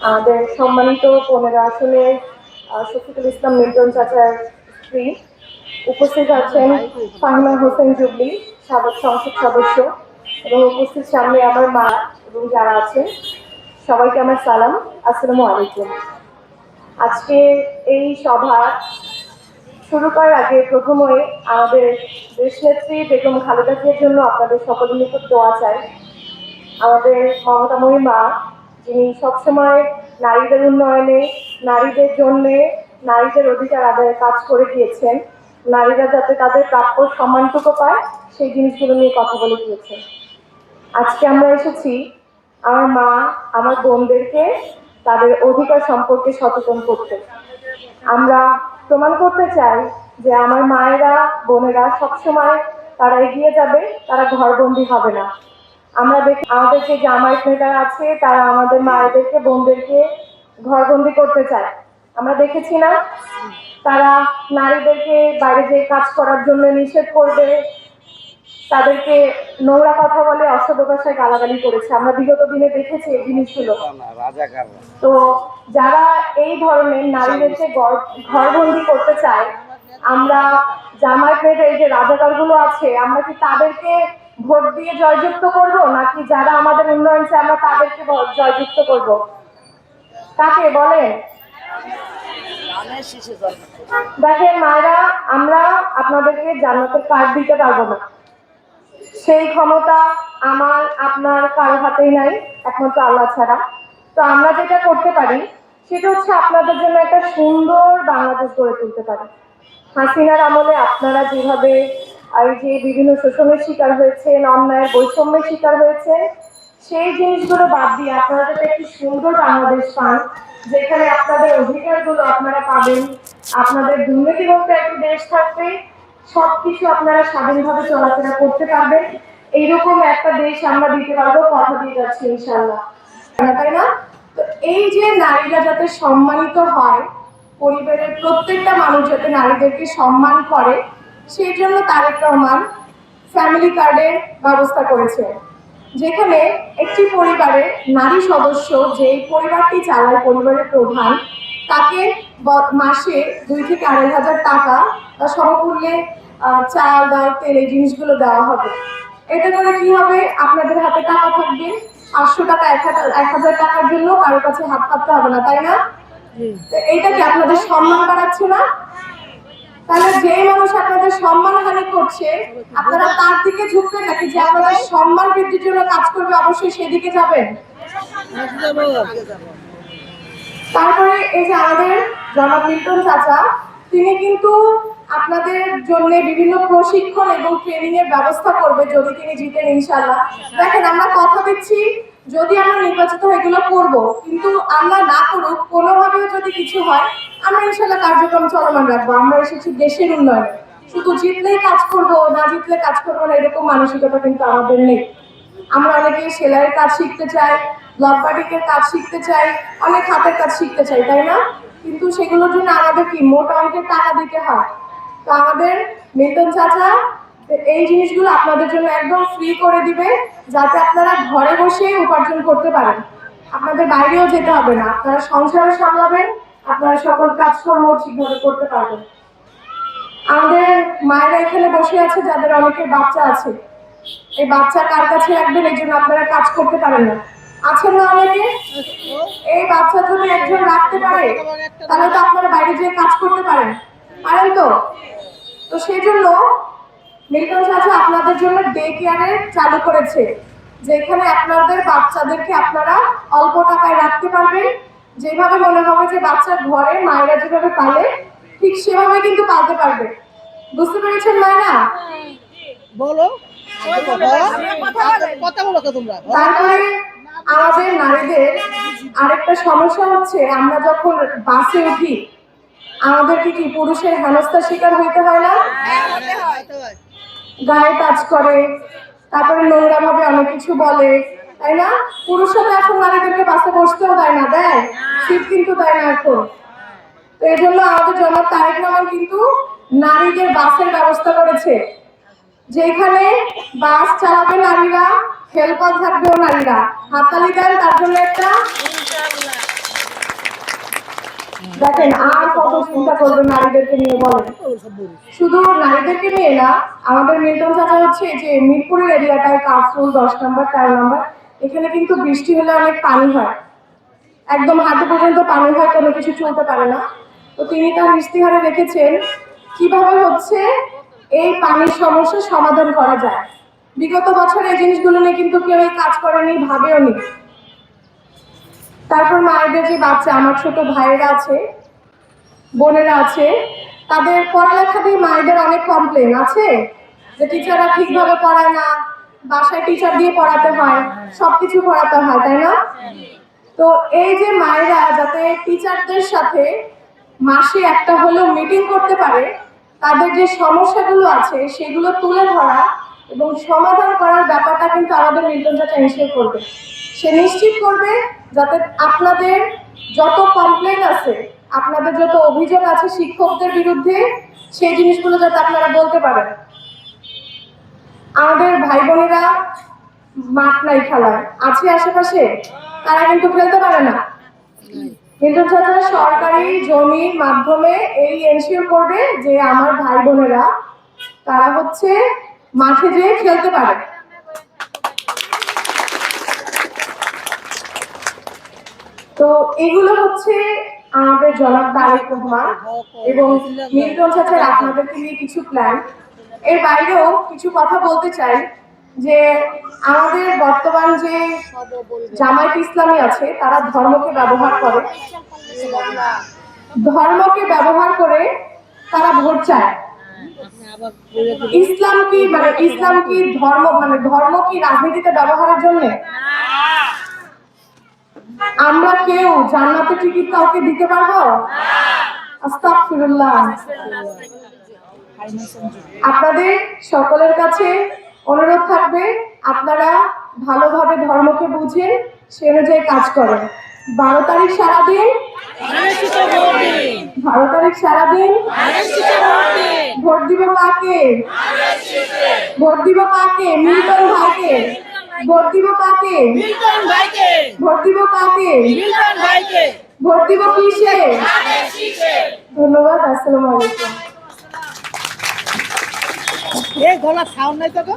আমাদের সম্মানিত 15 আসনের শফিকুল ইসলাম মিল্টন চাচার স্ত্রী, উপস্থিত আছেন ফাহিমা হোসেন জুবলি, সাবেক সংসদ সদস্য, এবং উপস্থিত সামনে আমার মা এবং যারা আছেন সবাইকে আমার সালাম, আসসালামু আলাইকুম। আজকে এই সভা শুরু করার আগে প্রথমে আমাদের দেশনেত্রী বেগম খালেদা জিয়ার জন্য আপনাদের সকলের নিকট দোয়া চাই। আমাদের মমতাময়ী মা, যিনি সবসময় নারীদের উন্নয়নে, নারীদের জন্যে, নারীদের অধিকার আদায়ে কাজ করে গিয়েছেন, নারীরা যাতে তাদের প্রাপ্য সম্মানটুকু পায় সেই জিনিসগুলো নিয়ে কথা বলে গিয়েছেন। আজকে আমরা এসেছি আমার মা, আমার বোনদেরকে তাদের অধিকার সম্পর্কে সচেতন করতে। আমরা প্রমাণ করতে চাই যে আমার মায়েরা, বোনেরা সবসময় তারা এগিয়ে যাবে, তারা ঘরবন্দি হবে না। আমরা দেখি আমাদের যে জামায়াত নেতারা আছে তারা আমাদের মায়েদেরকে, বোনদেরকে ঘরবন্দি করতে চায়। আমরা দেখেছি না, তারা নারীদেরকে বাইরে যে কাজ করার জন্য নিষেধ করবে, তাদেরকে নোংরা কথা বলে অসভ্য ভাষায় গালাগালি করেছে। আমরা বিগত দিনে দেখেছি এই জিনিসগুলো। তো যারা এই ধরনের নারীদেরকে ঘরবন্দি করতে চায়, আমরা জামায়াত নেতা এই যে রাজাকারগুলো আছে, আমরা কি তাদেরকে ভোট দিয়ে জয়যুক্ত করব, নাকি যারা আমাদের উন্নয়ন চায় আমরা তাদেরকে জয়যুক্ত করব? কাকে বলেন? দেখেন মায়েরা, আমরা আপনাদেরকে জান্নাতের কার্ড দিতে পারবো না, সেই ক্ষমতা আমার আপনার কারো হাতেই নাই, একমাত্র আল্লাহ ছাড়া। তো আমরা যেটা করতে পারি সেটা হচ্ছে আপনাদের জন্য একটা সুন্দর বাংলাদেশ গড়ে তুলতে পারি। হাসিনার আমলে আপনারা যেভাবে এই যে বিভিন্ন শোষণের শিকার হয়েছেন, অন্যায়ের বৈষম্যের শিকার হয়েছে, সেই জিনিসগুলো বাদ দিয়ে আপনারা যাতে একটি সুন্দর বাংলাদেশ পান, যেখানে আপনাদের অধিকারগুলো আপনারা পাবেন, আপনাদের দুর্নীতিমুক্ত একটি দেশ থাকবে, সবকিছু আপনারা স্বাধীনভাবে চলাফেরা করতে পারবেন, এইরকম একটা দেশ আমরা দিতে পারবো, কথা দিয়ে যাচ্ছি ইনশাআল্লাহ, তাই না? তো এই যে নারীরা যাতে সম্মানিত হয়, পরিবারের প্রত্যেকটা মানুষ যাতে নারীদেরকে সম্মান করে, সেই জন্য তারেক রহমান ফ্যামিলি কার্ডের ব্যবস্থা করেছে, যেখানে একটি পরিবারের নারী সদস্য, যে পরিবারটি চালায়, পরিবারের প্রধান, তাকে মাসে 2 থেকে 2,500 টাকা বা সমমূল্যে চাল, ডাল, তেল এই জিনিসগুলো দেওয়া হবে। এতে করে কি হবে, আপনাদের হাতে টাকা থাকবে, 500 টাকা 1,000 টাকার জন্য কারোর কাছে হাত পাততে হবে না, তাই না? এইটা কি আপনাদের সম্মান বাড়াচ্ছে না? তাহলে যে মানুষ আপনাদের সম্মান হানি করছে, আপনারা তার দিকে ঝুঁকবেন নাকি যে আপনাদের সম্মান বৃদ্ধির জন্য কাজ করবে অবশ্যই সেদিকে যাবেন? তারপরে এই যে আমাদের জনাব মিল্টন চাচা, তিনি কিন্তু আপনাদের জন্য বিভিন্ন প্রশিক্ষণ এবং ট্রেনিং এর ব্যবস্থা করবে যদি তিনি জিতেন ইনশাআল্লাহ। দেখেন, আমরা কথা দিচ্ছি যদি আমরা নির্বাচিত হয়ে এগুলো করবো, কিন্তু আল্লাহ না করুক কোনোভাবেও যদি কিছু হয়, আমরা ইনশাআল্লাহ কার্যক্রম চলমান রাখবো। আমরা এসেছি দেশের উন্নয়নে, শুধু জিতলেই কাজ করবো, না জিতলে কাজ করবো না, এরকম মানসিকতা কিন্তু আমাদের নেই। আমরা অনেকে সেলাইয়ের কাজ শিখতে চাই, ব্লক বাটিকের কাজ শিখতে চাই, অনেক হাতের কাজ শিখতে চাই, তাই না? কিন্তু সেগুলোর জন্য আমাদের কি মোটা অঙ্কের টাকা দিতে হয়। তো আমাদের মিল্টন চাচা এই জিনিসগুলো আপনাদের জন্য একদম ফ্রি করে দিবে, যাতে আপনারা ঘরে বসে উপার্জন করতে পারেন, আপনাদের বাইরেও যেতে হবে না, আপনারা সংসারও সামলাবেন, আপনারা সকল কাজকর্ম ঠিকভাবে করতে পারবেন। আমাদের মায়েরা এখানে বসে আছে যাদের অনেকের বাচ্চা আছে, এই বাচ্চা কার কাছে রাখবেন এই জন্য আপনারা কাজ করতে পারেন না, আছেন না অনেকে? এই বাচ্চা যদি একজন রাখতে পারে তাহলে তো আপনারা বাইরে যেয়ে কাজ করতে পারেন, পারেন তো? তো সেই জন্য মিল্টন চাচা আপনাদের জন্য ডে কেয়ারের চালু করেছে, যেখানে আপনাদের বাচ্চাদেরকে আপনারা অল্প টাকায় রাখতে পারবেন, যেভাবে মনে হবে যে বাচ্চার ঘরে মায়েরা যেভাবে পালে ঠিক সেভাবে কিন্তু পালতে পারবে। বুঝতে পেরেছেন মায়েরা? বলো। তারপরে আমাদের নারীদের আরেকটা সমস্যা হচ্ছে, আমরা যখন বাসে উঠি আমাদেরকে কি পুরুষের হেনস্থার শিকার হইতে হয় না? গায়ে টাচ করে, তারপরে নোংরা ভাবে অনেক কিছু বলে, তাই না? পুরুষরা এখন নারীদেরকে বাসে বসতেও দেয় না, দেয় সিট কিন্তু দেয় না এখন। তো এই জন্য আমাদের জনাব তারেক রহমান কিন্তু নারীদের বাসের ব্যবস্থা করেছে, যেখানে বাস চালাবে নারীরা, হেল্পার থাকবেও নারীরা। হাততালি দেন তার জন্য একটা। দেখেন আর কত চিন্তা করবে নারীদেরকে নিয়ে বলেন। শুধু নারীদেরকে নিয়ে না, আমাদের মিল্টন চাচা হচ্ছে যে মিরপুরের এরিয়াটায় কাফরুল 10 নম্বর 13 নম্বর, এখানে কিন্তু বৃষ্টি হলে অনেক পানি হয়, একদম হাঁটু পর্যন্ত পানি হয়, কোনো কিছু চলতে পারে না। তো তিনি তার ইশতেহারে রেখেছেন কিভাবে হচ্ছে এই পানির সমস্যা সমাধান করা যায়। বিগত বছর এই জিনিসগুলো নিয়ে কিন্তু কেউ কাজ করেনি, ভাবেও নি। তারপর মায়েদের যে বাচ্চা, আমার ছোট ভাইয়েরা আছে, বোনেরা আছে, তাদের পড়ালেখা দিয়ে মায়েদের অনেক কমপ্লেন আছে যে টিচাররা ঠিকভাবে পড়ায় না, বাসায় টিচার দিয়ে পড়াতে হয়, সবকিছু পড়াতে হয়, তাই না? তো এই যে মায়েরা যাতে টিচারদের সাথে মাসে একটা হলেও মিটিং করতে পারে, তাদের যে সমস্যাগুলো আছে সেগুলো তুলে ধরা এবং সমাধান করার ব্যাপারটা কিন্তু আমাদের মিল্টন চাচা এনশিওর করবে। সে নিশ্চিত করবে যাতে আপনাদের যত কমপ্লেন আছে, আপনাদের যত অভিযোগ আছে শিক্ষকদের বিরুদ্ধে, সেই জিনিসগুলো যাতে আপনারা বলতে পারেন। আমাদের ভাই বোনেরা মাঠ নাই খেলার আছে আশেপাশে, তারা কিন্তু খেলতে পারে না। কিন্তু চাচা সরকারি জমির মাধ্যমে এই এনশিওর করবে যে আমার ভাই বোনেরা তারা হচ্ছে মাঠে যেয়ে খেলতে পারে। তো এগুলো হচ্ছে আমাদের জনাব তারেক রহমান এবং মিল্টন চাচার আপনাদেরকে নিয়ে কিছু প্ল্যান। এর বাইরেও কিছু কথা বলতে চাই যে আমাদের বর্তমান যে জামায়াত ইসলামী আছে, তারা ধর্মকে ব্যবহার করে, ধর্মকে ব্যবহার করে তারা ভোট চায়। ইসলাম কি ধর্ম কি রাজনীতিতে ব্যবহারের জন্য? আমরা কেউ জান্নাতের টিকিট কাউকে দিতে পারবো? আস্তাগফিরুল্লাহ। আপনাদের সকলের কাছে অনুরোধ থাকবে আপনারা ভালোভাবে ধর্মকে বুঝেন, সে অনুযায়ী কাজ করেন। 12 তারিখ সারাদিন, 12 তারিখ সারাদিন ভোট দিব কাকে? ভোট দিব কাকে? মিল্টন ভাইকে। ভোট দিব কাকে? মিল্টন ভাইকে। ভোট দিব কাকে? মিল্টন ভাইকে। ভোট দিব কিসে? ধন্যবাদ। আসসালামু আলাইকুম। এই গলা সাউন্ড নাই তো।